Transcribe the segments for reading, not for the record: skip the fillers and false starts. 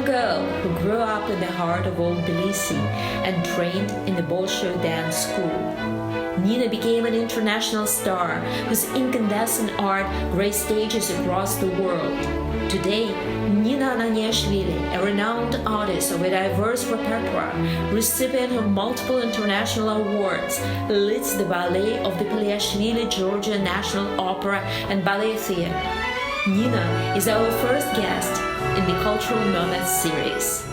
girl who grew up in the heart of old Tbilisi and trained in the Bolshoi Dance School. Nina became an international star whose incandescent art graced stages across the world. Today, Nina Ananiashvili, a renowned artist of a diverse repertoire, recipient of multiple international awards, leads the ballet of the Paliashvilli Georgian National Opera and Ballet Theatre. Nina is our first guest in the Cultural Nomads series.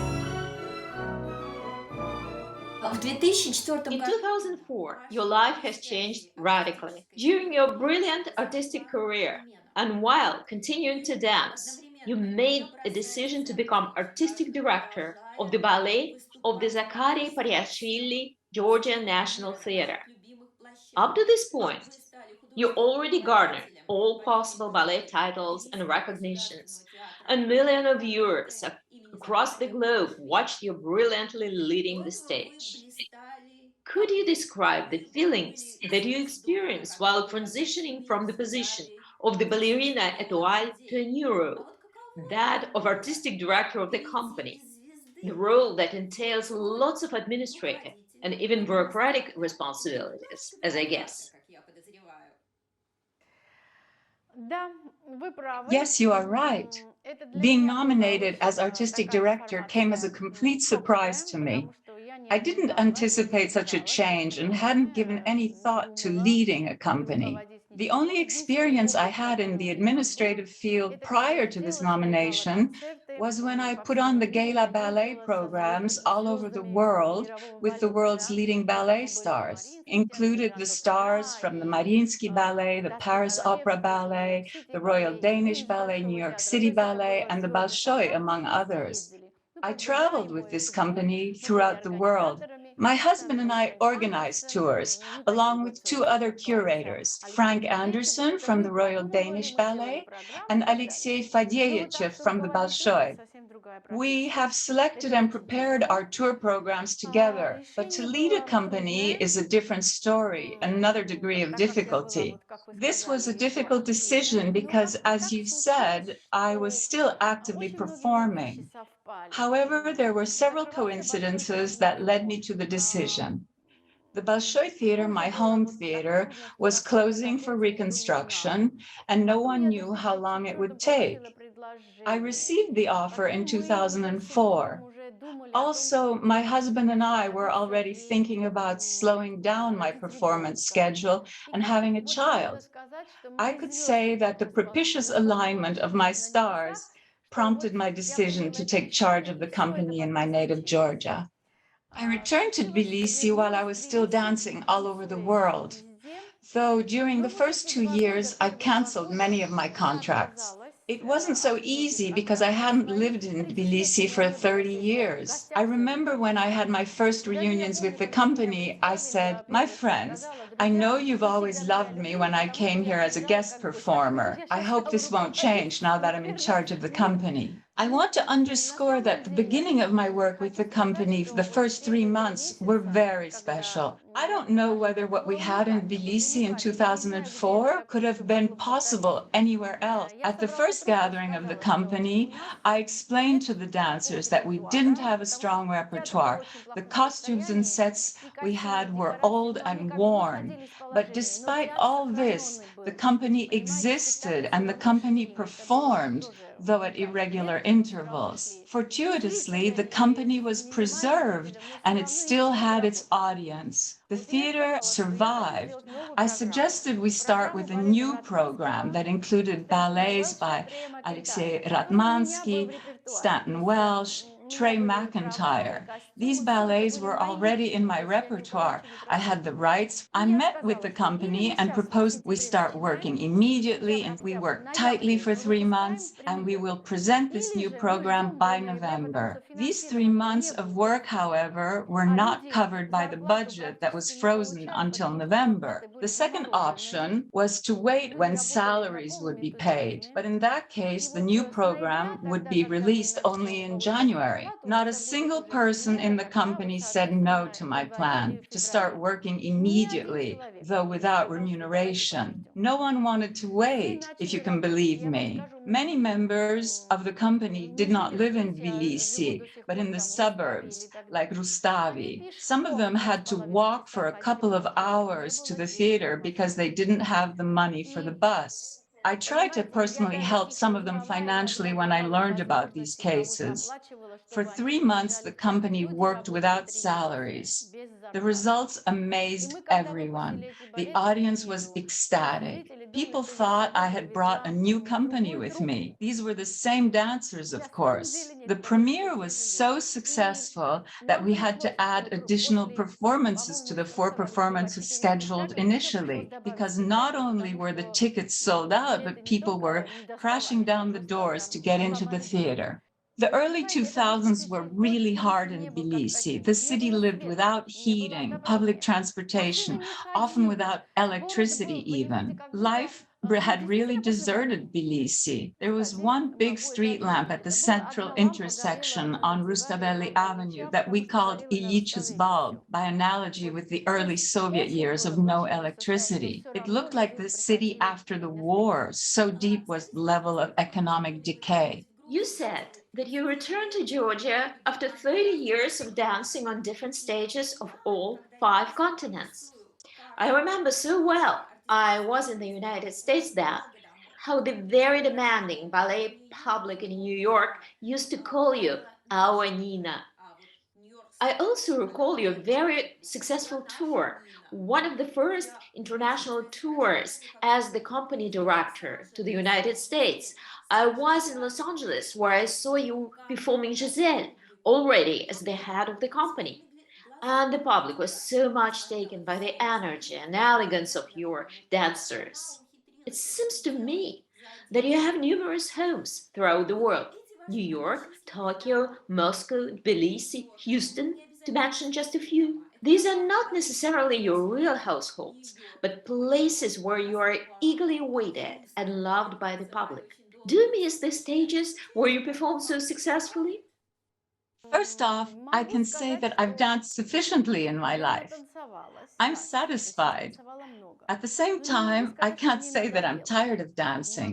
In 2004, your life has changed radically. During your brilliant artistic career, and while continuing to dance, you made a decision to become artistic director of the ballet of the Paliashvilli Georgian National Theatre. Up to this point, you already garnered all possible ballet titles and recognitions, and millions of viewers across the globe watched you brilliantly leading the stage. Could you describe the feelings that you experienced while transitioning from the position of the ballerina étoile to a new role, that of artistic director of the company, the role that entails lots of administrative and even bureaucratic responsibilities, as I guess? Yes, you are right. Being nominated as artistic director came as a complete surprise to me. I didn't anticipate such a change and hadn't given any thought to leading a company. The only experience I had in the administrative field prior to this nomination was when I put on the gala ballet programs all over the world with the world's leading ballet stars, included the stars from the Mariinsky Ballet, the Paris Opera Ballet, the Royal Danish Ballet, New York City Ballet, and the Bolshoi, among others. I traveled with this company throughout the world. My husband and I organized tours, along with two other curators, Frank Anderson from the Royal Danish Ballet and Alexei Fadyeyev from the Bolshoi. We have selected and prepared our tour programs together, but to lead a company is a different story, another degree of difficulty. This was a difficult decision because, as you said, I was still actively performing. However, there were several coincidences that led me to the decision. The Bolshoi Theatre, my home theatre, was closing for reconstruction, and no one knew how long it would take. I received the offer in 2004. Also, my husband and I were already thinking about slowing down my performance schedule and having a child. I could say that the propitious alignment of my stars prompted my decision to take charge of the company in my native Georgia. I returned to Tbilisi while I was still dancing all over the world, though during the first 2 years, I canceled many of my contracts. It wasn't so easy because I hadn't lived in Tbilisi for 30 years. I remember when I had my first reunions with the company, I said, "My friends, I know you've always loved me when I came here as a guest performer. I hope this won't change now that I'm in charge of the company." I want to underscore that the beginning of my work with the company, the first 3 months, were very special. I don't know whether what we had in Tbilisi in 2004 could have been possible anywhere else. At the first gathering of the company, I explained to the dancers that we didn't have a strong repertoire. The costumes and sets we had were old and worn. But despite all this, the company existed and the company performed, though at irregular intervals. Fortuitously, the company was preserved and it still had its audience. The theater survived. I suggested we start with a new program that included ballets by Alexei Ratmansky, Stanton Welsh, Trey McIntyre. These ballets were already in my repertoire. I had the rights. I met with the company and proposed we start working immediately, and we worked tightly for 3 months, and we will present this new program by November. These 3 months of work, however, were not covered by the budget that was frozen until November. The second option was to wait when salaries would be paid, but in that case, the new program would be released only in January. extraordinary. Not a single person in the company said no to my plan to start working immediately, though without remuneration. No one wanted to wait, if you can believe me. Many members of the company did not live in Tbilisi, but in the suburbs, like Rustavi. Some of them had to walk for a couple of hours to the theater because they didn't have the money for the bus. I tried to personally help some of them financially when I learned about these cases. For 3 months, the company worked without salaries. The results amazed everyone. The audience was ecstatic. People thought I had brought a new company with me. These were the same dancers, of course. The premiere was so successful that we had to add additional performances to the 4 performances scheduled initially, because not only were the tickets sold out, but people were crashing down the doors to get into the theater. The early 2000s were really hard in Tbilisi. The city lived without heating, public transportation, often without electricity even. Life had really deserted Tbilisi. There was one big street lamp at the central intersection on Rustaveli Avenue that we called Ilyich's bulb, by analogy with the early Soviet years of no electricity. It looked like the city after the war, so deep was the level of economic decay. You said that you returned to Georgia after 30 years of dancing on different stages of all 5 continents. I remember so well, I was in the United States then, how the very demanding ballet public in New York used to call you our Nina. I also recall your very successful tour, one of the first international tours as the company director to the United States. I was in Los Angeles where I saw you performing Giselle, already as the head of the company. And the public was so much taken by the energy and elegance of your dancers. It seems to me that you have numerous homes throughout the world: New York, Tokyo, Moscow, Tbilisi, Houston, to mention just a few. These are not necessarily your real households, but places where you are eagerly awaited and loved by the public. Do you miss the stages where you performed so successfully? First off, I can say that I've danced sufficiently in my life. I'm satisfied. At the same time, I can't say that I'm tired of dancing.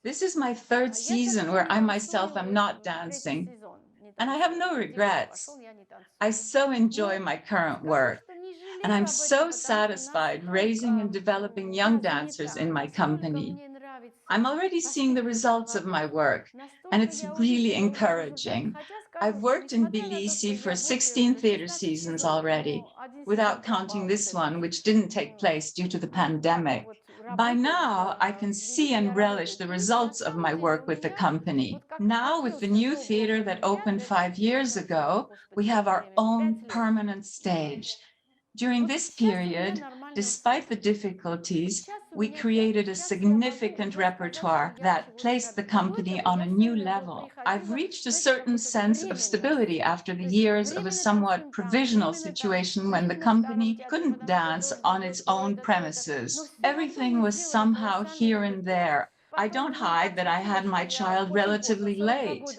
This is my 3rd season where I myself am not dancing, and I have no regrets. I so enjoy my current work, and I'm so satisfied raising and developing young dancers in my company. I'm already seeing the results of my work, and it's really encouraging. I've worked in Tbilisi for 16 theater seasons already, without counting this one, which didn't take place due to the pandemic. By now, I can see and relish the results of my work with the company. Now, with the new theater that opened 5 years ago, we have our own permanent stage. During this period, despite the difficulties, we created a significant repertoire that placed the company on a new level. I've reached a certain sense of stability after the years of a somewhat provisional situation when the company couldn't dance on its own premises. Everything was somehow here and there. I don't hide that I had my child relatively late.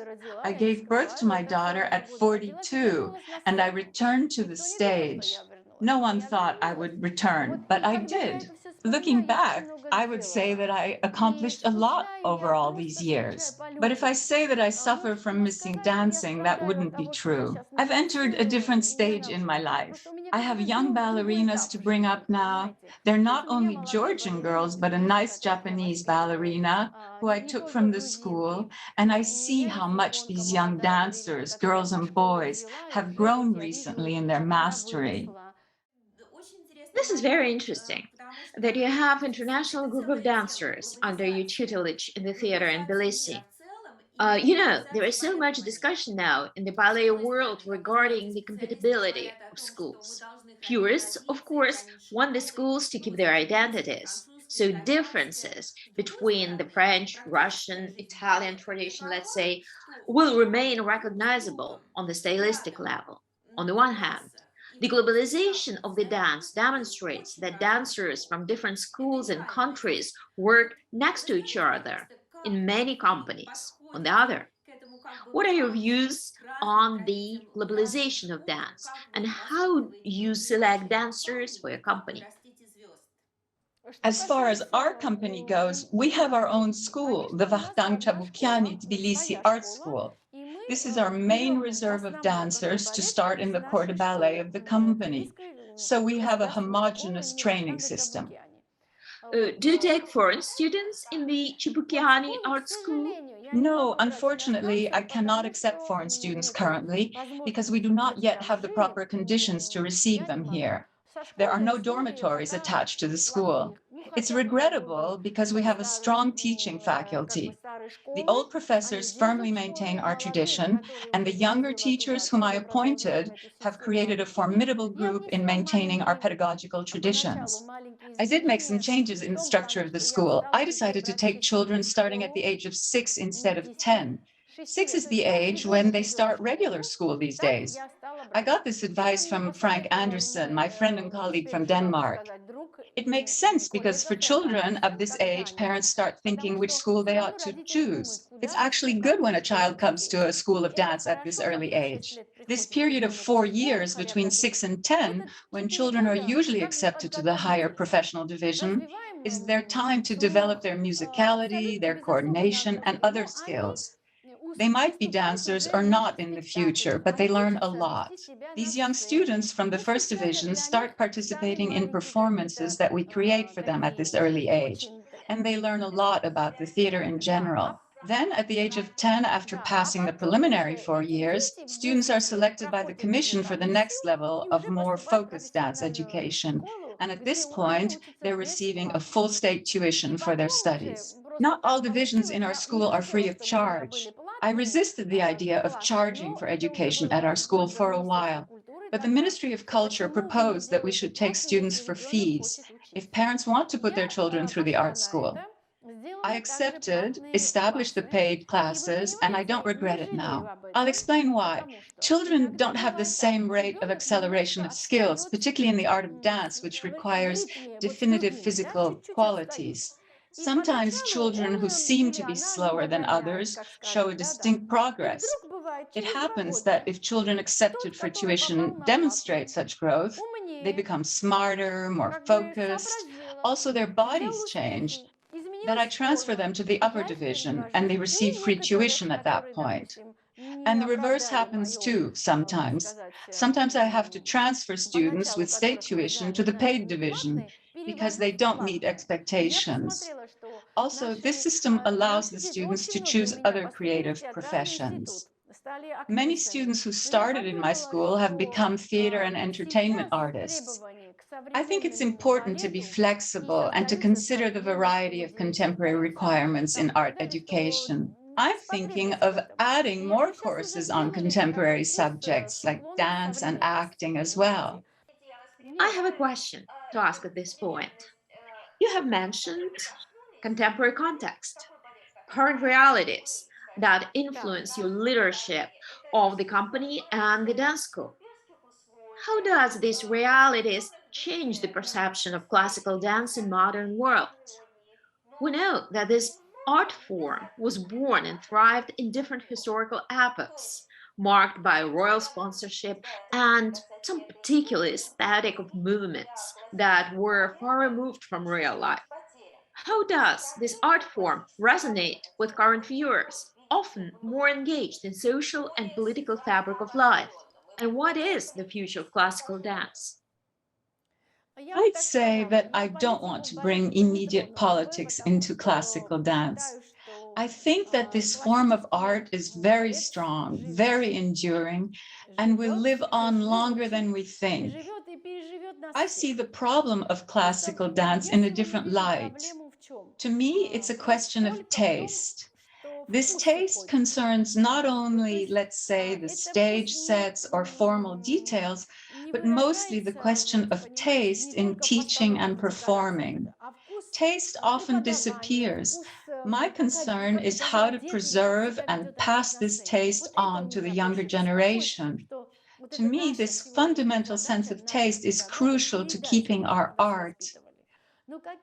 I gave birth to my daughter at 42, and I returned to the stage. No one thought I would return, but I did. Looking back, I would say that I accomplished a lot over all these years. But if I say that I suffer from missing dancing, that wouldn't be true. I've entered a different stage in my life. I have young ballerinas to bring up now. They're not only Georgian girls, but a nice Japanese ballerina who I took from the school. And I see how much these young dancers, girls and boys, have grown recently in their mastery. This is very interesting that you have international group of dancers under your tutelage in the theater in Tbilisi. There is so much discussion now in the ballet world regarding the compatibility of schools. Purists, of course, want the schools to keep their identities. So differences between the French, Russian, Italian tradition, let's say, will remain recognizable on the stylistic level. On the one hand, the globalization of the dance demonstrates that dancers from different schools and countries work next to each other in many companies. On the other, What are your views on the globalization of dance and how you select dancers for your company? As far as our company goes, we have our own school, the Vakhtang Chabukiani Tbilisi Art School. This is our main reserve of dancers to start in the corps de ballet of the company. So we have a homogeneous training system. Do you take foreign students in the Chibukiani Art School? No, unfortunately, I cannot accept foreign students currently because we do not yet have the proper conditions to receive them here. There are no dormitories attached to the school. It's regrettable because we have a strong teaching faculty. The old professors firmly maintain our tradition, and the younger teachers whom I appointed have created a formidable group in maintaining our pedagogical traditions. I did make some changes in the structure of the school. I decided to take children starting at the age of 6 instead of 10. 6 is the age when they start regular school these days. I got this advice from Frank Anderson, my friend and colleague from Denmark. It makes sense because for children of this age, parents start thinking which school they ought to choose. It's actually good when a child comes to a school of dance at this early age. This period of 4 years between 6 and 10, when children are usually accepted to the higher professional division, is their time to develop their musicality, their coordination, and other skills. They might be dancers or not in the future, but they learn a lot. These young students from the first division start participating in performances that we create for them at this early age, and they learn a lot about the theater in general. Then, at the age of 10, after passing the preliminary 4 years, students are selected by the commission for the next level of more focused dance education. And at this point, they're receiving a full state tuition for their studies. Not all divisions in our school are free of charge. I resisted the idea of charging for education at our school for a while, but the Ministry of Culture proposed that we should take students for fees if parents want to put their children through the art school. I accepted, established the paid classes, and I don't regret it now. I'll explain why. Children don't have the same rate of acceleration of skills, particularly in the art of dance, which requires definitive physical qualities. Sometimes children who seem to be slower than others show a distinct progress. It happens that if children accepted for tuition demonstrate such growth, they become smarter, more focused. Also, their bodies change. Then I transfer them to the upper division, and they receive free tuition at that point. And the reverse happens too, sometimes. Sometimes I have to transfer students with state tuition to the paid division because they don't meet expectations. Also, this system allows the students to choose other creative professions. Many students who started in my school have become theater and entertainment artists. I think it's important to be flexible and to consider the variety of contemporary requirements in art education. I'm thinking of adding more courses on contemporary subjects like dance and acting as well. I have a question to ask at this point. You have mentioned contemporary context, current realities that influence your leadership of the company and the dance school. How does these realities change the perception of classical dance in modern world? We know that this art form was born and thrived in different historical epochs, marked by royal sponsorship and some particular aesthetic of movements that were far removed from real life. How does this art form resonate with current viewers, often more engaged in social and political fabric of life? And what is the future of classical dance? I'd say that I don't want to bring immediate politics into classical dance. I think that this form of art is very strong, very enduring, and will live on longer than we think. I see the problem of classical dance in a different light. To me, it's a question of taste. This taste concerns not only, let's say, the stage sets or formal details, but mostly the question of taste in teaching and performing. Taste often disappears. My concern is how to preserve and pass this taste on to the younger generation. To me, this fundamental sense of taste is crucial to keeping our art.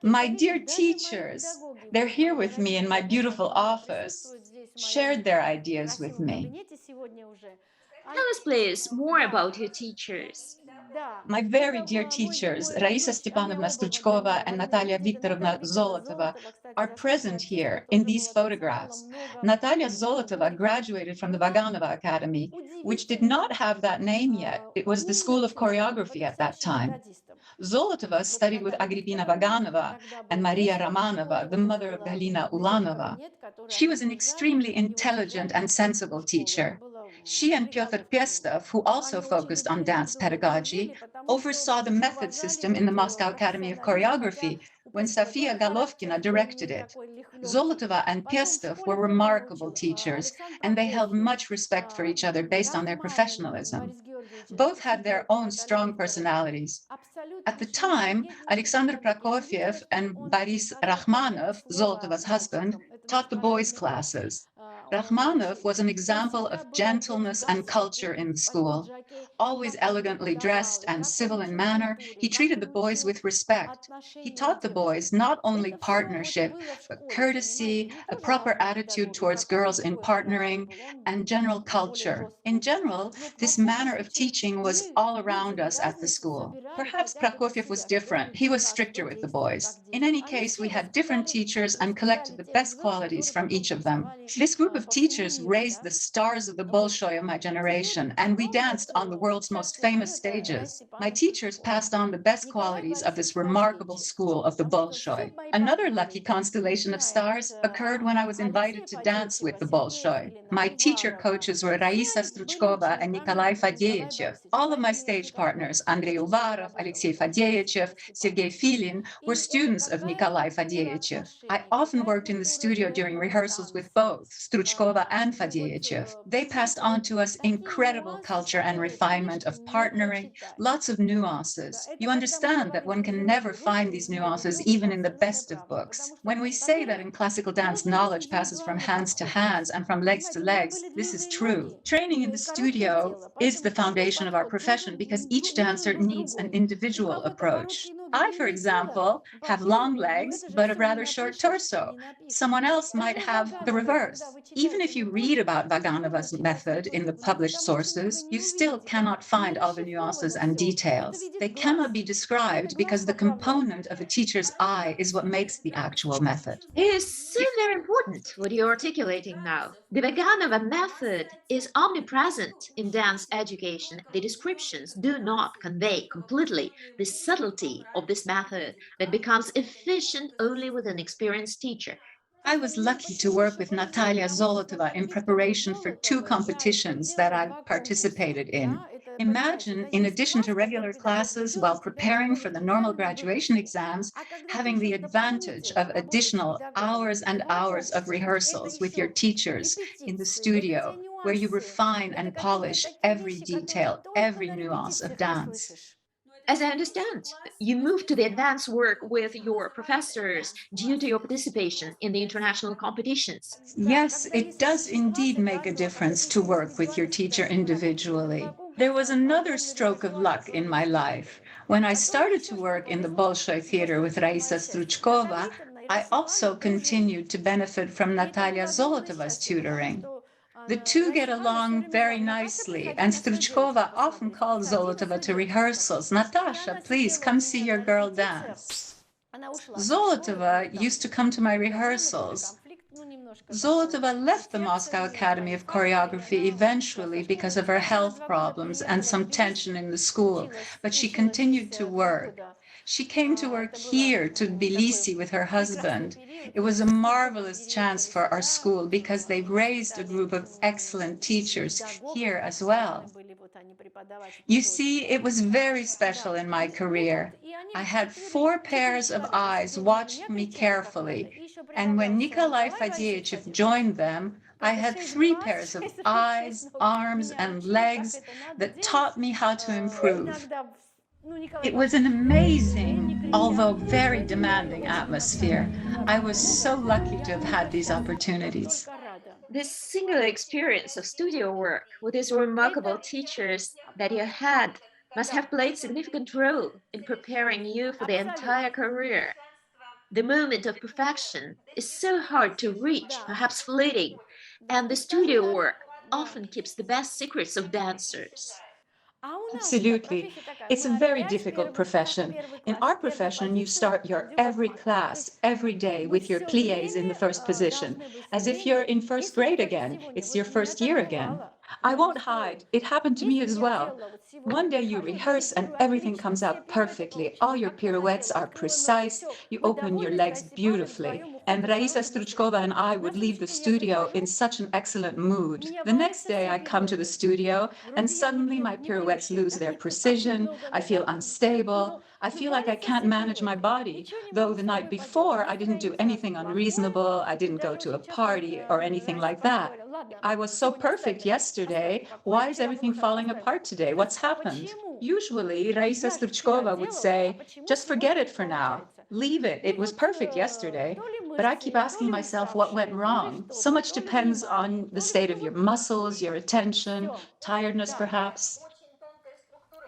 My dear teachers, they're here with me in my beautiful office. shared their ideas with me. Tell us, please, more about your teachers. My very dear teachers, Raisa Stepanovna Struchkova and Natalia Viktorovna Zolotova, are present here in these photographs. Natalia Zolotova graduated from the Vaganova Academy, which did not have that name yet. It was the School of Choreography at that time. Zolotova studied with Agrippina Vaganova and Maria Romanova, the mother of Galina Ulanova. She was an extremely intelligent and sensible teacher. She and Pyotr Pestov, who also focused on dance pedagogy, oversaw the method system in the Moscow Academy of Choreography when Sofia Golovkina directed it. Zolotova and Pestov were remarkable teachers, and they held much respect for each other based on their professionalism. Both had their own strong personalities. At the time, Alexander Prokofiev and Boris Rakhmanov, Zolotova's husband, taught the boys' classes. Rakhmanov was an example of gentleness and culture in the school. Always elegantly dressed and civil in manner, he treated the boys with respect. He taught the boys not only partnership, but courtesy, a proper attitude towards girls in partnering, and general culture. In general, this manner of teaching was all around us at the school. Perhaps Prokofiev was different. He was stricter with the boys. In any case, we had different teachers and collected the best qualities from each of them. This group of teachers raised the stars of the Bolshoi of my generation, and we danced on the world's most famous stages. My teachers passed on the best qualities of this remarkable school of the Bolshoi. Another lucky constellation of stars occurred when I was invited to dance with the Bolshoi. My teacher coaches were Raisa Struchkova and Nikolai Fadeyev. All of my stage partners, Andrei Uvarov, Alexei Fadeyev, Sergei Filin, were students of Nikolai Fadeyev. I often worked in the studio during rehearsals with both Struchkova and Fadeyev. They passed on to us incredible culture and refinement of partnering, lots of nuances. You understand that one can never find these nuances even in the best of books. When we say that in classical dance knowledge passes from hands to hands and from legs to legs, this is true. Training in the studio is the foundation of our profession because each dancer needs an individual approach. I, for example, have long legs, but a rather short torso. Someone else might have the reverse. Even if you read about Vaganova's method in the published sources, you still cannot find all the nuances and details. They cannot be described because the component of a teacher's eye is what makes the actual method. It is so very important what you're articulating now. The Vaganova method is omnipresent in dance education. The descriptions do not convey completely the subtlety of this method that becomes efficient only with an experienced teacher. I was lucky to work with Natalia Zolotova in preparation for 2 competitions that I participated in. Imagine, in addition to regular classes while preparing for the normal graduation exams, having the advantage of additional hours and hours of rehearsals with your teachers in the studio, where you refine and polish every detail, every nuance of dance. As I understand, you moved to the advanced work with your professors due to your participation in the international competitions. Yes, it does indeed make a difference to work with your teacher individually. There was another stroke of luck in my life. When I started to work in the Bolshoi Theater with Raisa Struchkova, I also continued to benefit from Natalia Zolotova's tutoring. The two get along very nicely, and Struchkova often called Zolotova to rehearsals. Natasha, please come see your girl dance. Zolotova used to come to my rehearsals. Zolotova left the Moscow Academy of Choreography eventually because of her health problems and some tension in the school, but she continued to work. She came to work here to Tbilisi with her husband. It was a marvelous chance for our school because they raised a group of excellent teachers here as well. You see, it was very special in my career. I had 4 pairs of eyes watching me carefully, and when Nikolai Fadeyev joined them, I had 3 pairs of eyes, arms, and legs that taught me how to improve. It was an amazing, although very demanding atmosphere. I was so lucky to have had these opportunities. This singular experience of studio work with these remarkable teachers that you had must have played a significant role in preparing you for the entire career. The moment of perfection is so hard to reach, perhaps fleeting, And the studio work often keeps the best secrets of dancers. Absolutely. It's a very difficult profession. In our profession, you start your every class, every day with your pliés in the first position, as if you're in first grade again. It's your first year again. I won't hide, it happened to me as well. One day you rehearse and everything comes out perfectly. All your pirouettes are precise. You open your legs beautifully. And Raisa Struchkova and I would leave the studio in such an excellent mood. The next day I come to the studio and suddenly my pirouettes lose their precision. I feel unstable. I feel like I can't manage my body. Though the night before I didn't do anything unreasonable. I didn't go to a party or anything like that. I was so perfect yesterday. Why is everything falling apart today? What's happened? Usually, Raisa Struchkova would say, just forget it for now. Leave it. It was perfect yesterday. But I keep asking myself what went wrong. So much depends on the state of your muscles, your attention, tiredness perhaps.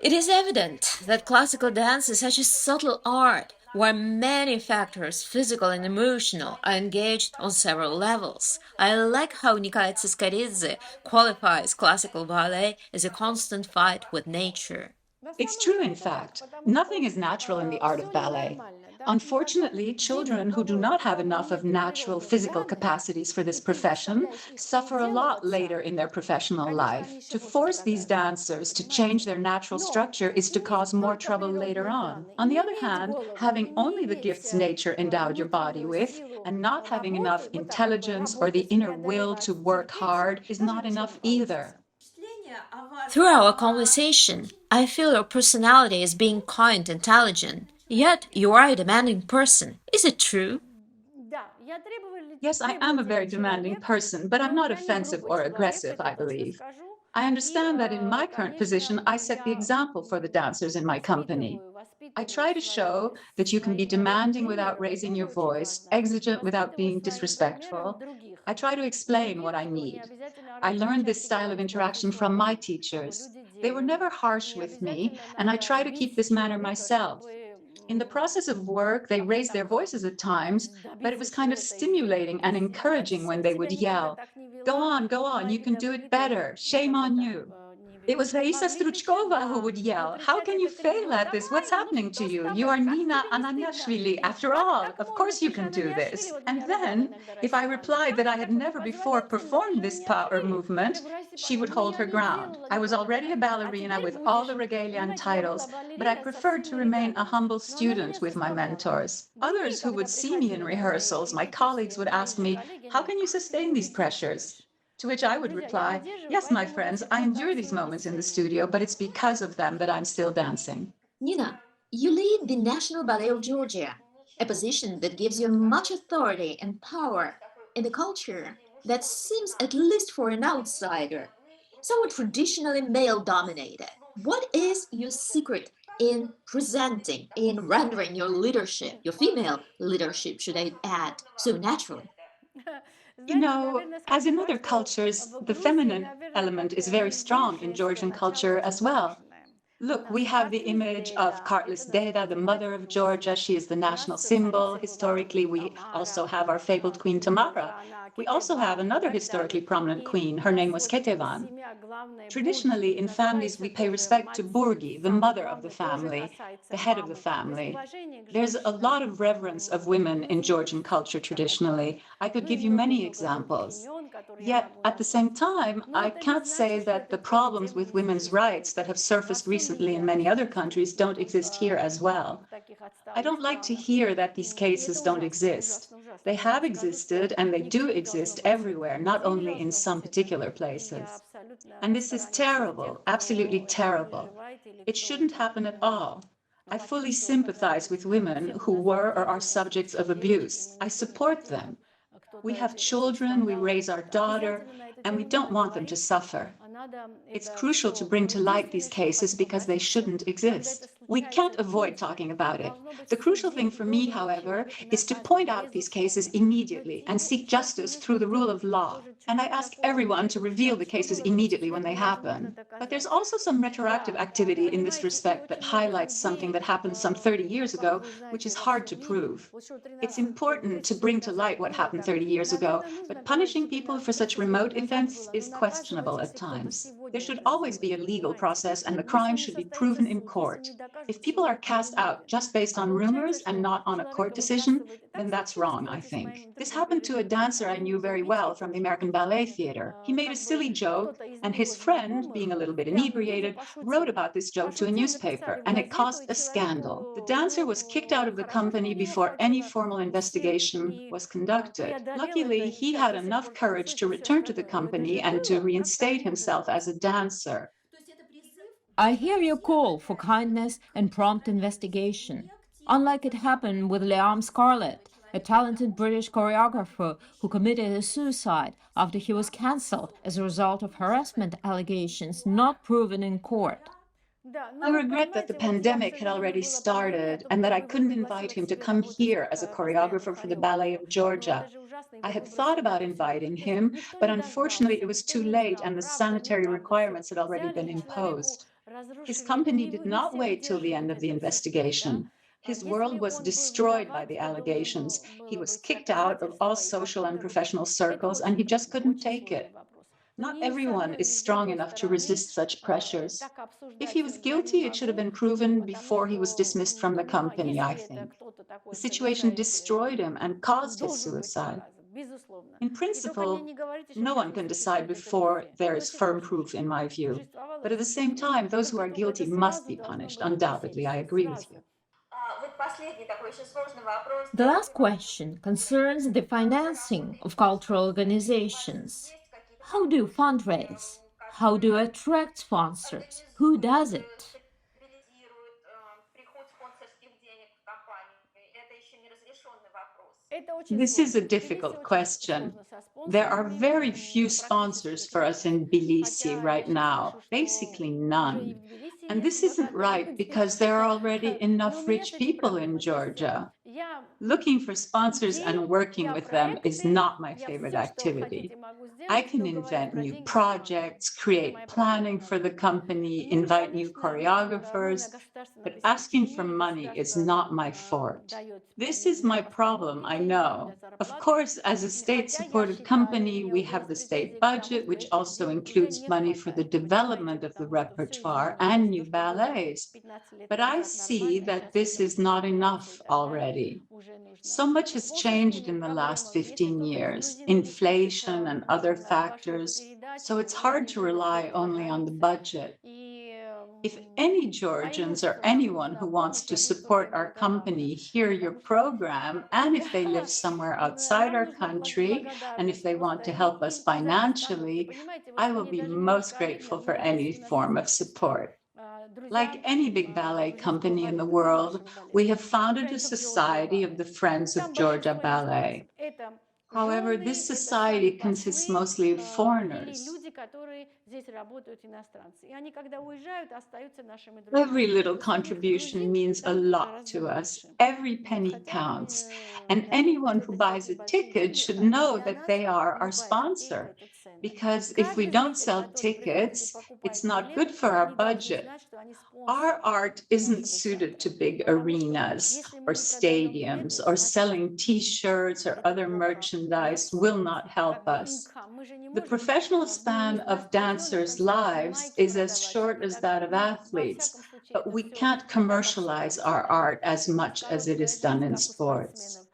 It is evident that classical dance is such a subtle art where many factors, physical and emotional, are engaged on several levels. I like how Nikolai Tsiskaridze qualifies classical ballet as a constant fight with nature. It's true, in fact. Nothing is natural in the art of ballet. Unfortunately, children who do not have enough of natural physical capacities for this profession suffer a lot later in their professional life. To force these dancers to change their natural structure is to cause more trouble later on. On the other hand, having only the gifts nature endowed your body with and not having enough intelligence or the inner will to work hard is not enough either. Through our conversation, I feel your personality is being kind, intelligent, yet you are a demanding person. Is it true? Yes, I am a very demanding person, but I'm not offensive or aggressive, I believe. I understand that in my current position, I set the example for the dancers in my company. I try to show that you can be demanding without raising your voice, exigent without being disrespectful. I try to explain what I need. I learned this style of interaction from my teachers. They were never harsh with me, and I try to keep this manner myself. In the process of work, they raised their voices at times, but it was kind of stimulating and encouraging when they would yell, go on, you can do it better, shame on you. It was Raisa Struchkova who would yell, how can you fail at this? What's happening to you? You are Nina Ananiashvili. After all, of course you can do this. And then, if I replied that I had never before performed this power movement, she would hold her ground. I was already a ballerina with all the regalia and titles, but I preferred to remain a humble student with my mentors. Others who would see me in rehearsals, my colleagues would ask me, how can you sustain these pressures? To which I would reply, yes, my friends, I endure these moments in the studio, but it's because of them that I'm still dancing. Nina, you lead the National Ballet of Georgia, a position that gives you much authority and power in a culture that seems, at least for an outsider, somewhat traditionally male-dominated. What is your secret in presenting, in rendering your leadership, your female leadership, should I add, so naturally? You know, as in other cultures, the feminine element is very strong in Georgian culture as well. Look, we have the image of Kartlis Deda, the mother of Georgia. She is the national symbol. Historically, we also have our fabled Queen Tamara. We also have another historically prominent queen. Her name was Ketevan. Traditionally, in families, we pay respect to Burgi, the mother of the family, the head of the family. There's a lot of reverence of women in Georgian culture traditionally. I could give you many examples. Yet, at the same time, I can't say that the problems with women's rights that have surfaced recently in many other countries don't exist here as well. I don't like to hear that these cases don't exist. They have existed and they do exist everywhere, not only in some particular places. And this is terrible, absolutely terrible. It shouldn't happen at all. I fully sympathize with women who were or are subjects of abuse. I support them. We have children, we raise our daughter, and we don't want them to suffer. It's crucial to bring to light these cases because they shouldn't exist. We can't avoid talking about it. The crucial thing for me, however, is to point out these cases immediately and seek justice through the rule of law. And I ask everyone to reveal the cases immediately when they happen. But there's also some retroactive activity in this respect that highlights something that happened some 30 years ago, which is hard to prove. It's important to bring to light what happened 30 years ago, but punishing people for such remote events is questionable at times. There should always be a legal process, and the crime should be proven in court. If people are cast out just based on rumors and not on a court decision, then that's wrong, I think. This happened to a dancer I knew very well from the American Ballet Theater. He made a silly joke, and his friend, being a little bit inebriated, wrote about this joke to a newspaper, and it caused a scandal. The dancer was kicked out of the company before any formal investigation was conducted. Luckily, he had enough courage to return to the company and to reinstate himself as a dancer. I hear your call for kindness and prompt investigation. Unlike it happened with Liam Scarlett, a talented British choreographer who committed a suicide after he was cancelled as a result of harassment allegations not proven in court. I regret that the pandemic had already started and that I couldn't invite him to come here as a choreographer for the Ballet of Georgia. I had thought about inviting him, but unfortunately it was too late and the sanitary requirements had already been imposed. His company did not wait till the end of the investigation. His world was destroyed by the allegations. He was kicked out of all social and professional circles, and he just couldn't take it. Not everyone is strong enough to resist such pressures. If he was guilty, it should have been proven before he was dismissed from the company, I think. The situation destroyed him and caused his suicide. In principle, no one can decide before there is firm proof, in my view. But at the same time, those who are guilty must be punished. Undoubtedly, I agree with you. The last question concerns the financing of cultural organizations. How do you fundraise? How do you attract sponsors? Who does it? This is a difficult question. There are very few sponsors for us in Tbilisi right now, basically none. And this isn't right because there are already enough rich people in Georgia. Looking for sponsors and working with them is not my favorite activity. I can invent new projects, create planning for the company, invite new choreographers, but asking for money is not my forte. This is my problem, I know. Of course, as a state-supported company, we have the state budget, which also includes money for the development of the repertoire and new ballets. But I see that this is not enough already. So much has changed in the last 15 years, inflation and other factors, so it's hard to rely only on the budget. If any Georgians or anyone who wants to support our company hear your program, and if they live somewhere outside our country, and if they want to help us financially, I will be most grateful for any form of support. Like any big ballet company in the world, we have founded a society of the Friends of Georgia Ballet. However, this society consists mostly of foreigners. Every little contribution means a lot to us. Every penny counts. And anyone who buys a ticket should know that they are our sponsor. Because if we don't sell tickets, it's not good for our budget. Our art isn't suited to big arenas or stadiums, or selling T-shirts or other merchandise will not help us. The professional span of dancers' lives is as short as that of athletes, but we can't commercialize our art as much as it is done in sports.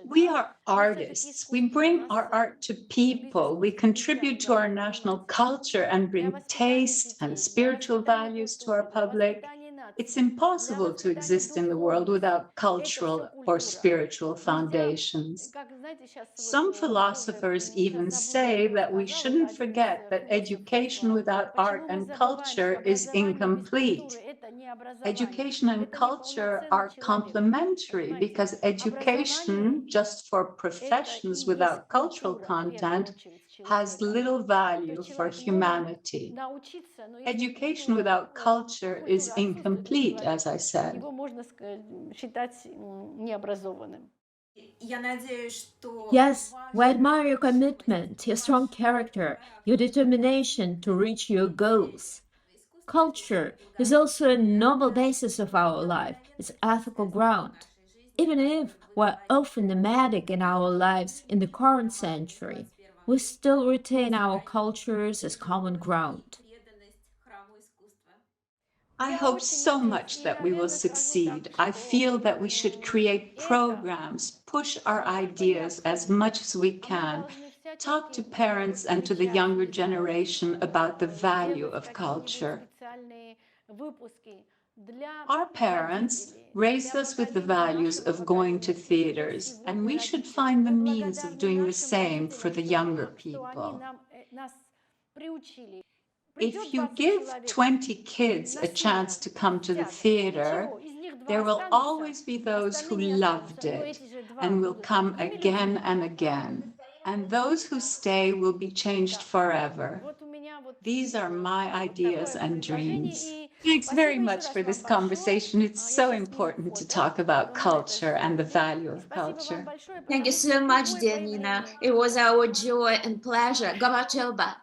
We are artists. We bring our art to people. We contribute to our national culture and bring taste and spiritual values to our public. It's impossible to exist in the world without cultural or spiritual foundations. Some philosophers even say that we shouldn't forget that education without art and culture is incomplete. Education and culture are complementary because education, just for professions without cultural content, has little value for humanity. Education without culture is incomplete, as I said. Yes, we admire your commitment, your strong character, your determination to reach your goals. Culture is also a noble basis of our life, its ethical ground. Even if we're often nomadic in our lives in the current century, we still retain our cultures as common ground. I hope so much that we will succeed. I feel that we should create programs, push our ideas as much as we can, talk to parents and to the younger generation about the value of culture. Our parents raised us with the values of going to theaters, and we should find the means of doing the same for the younger people. If you give 20 kids a chance to come to the theater, there will always be those who loved it and will come again and again. And those who stay will be changed forever. These are my ideas and dreams. Thanks very much for this conversation. It's so important to talk about culture and the value of culture. Thank you so much, dear Nina. It was our joy and pleasure. Gaba Chelba.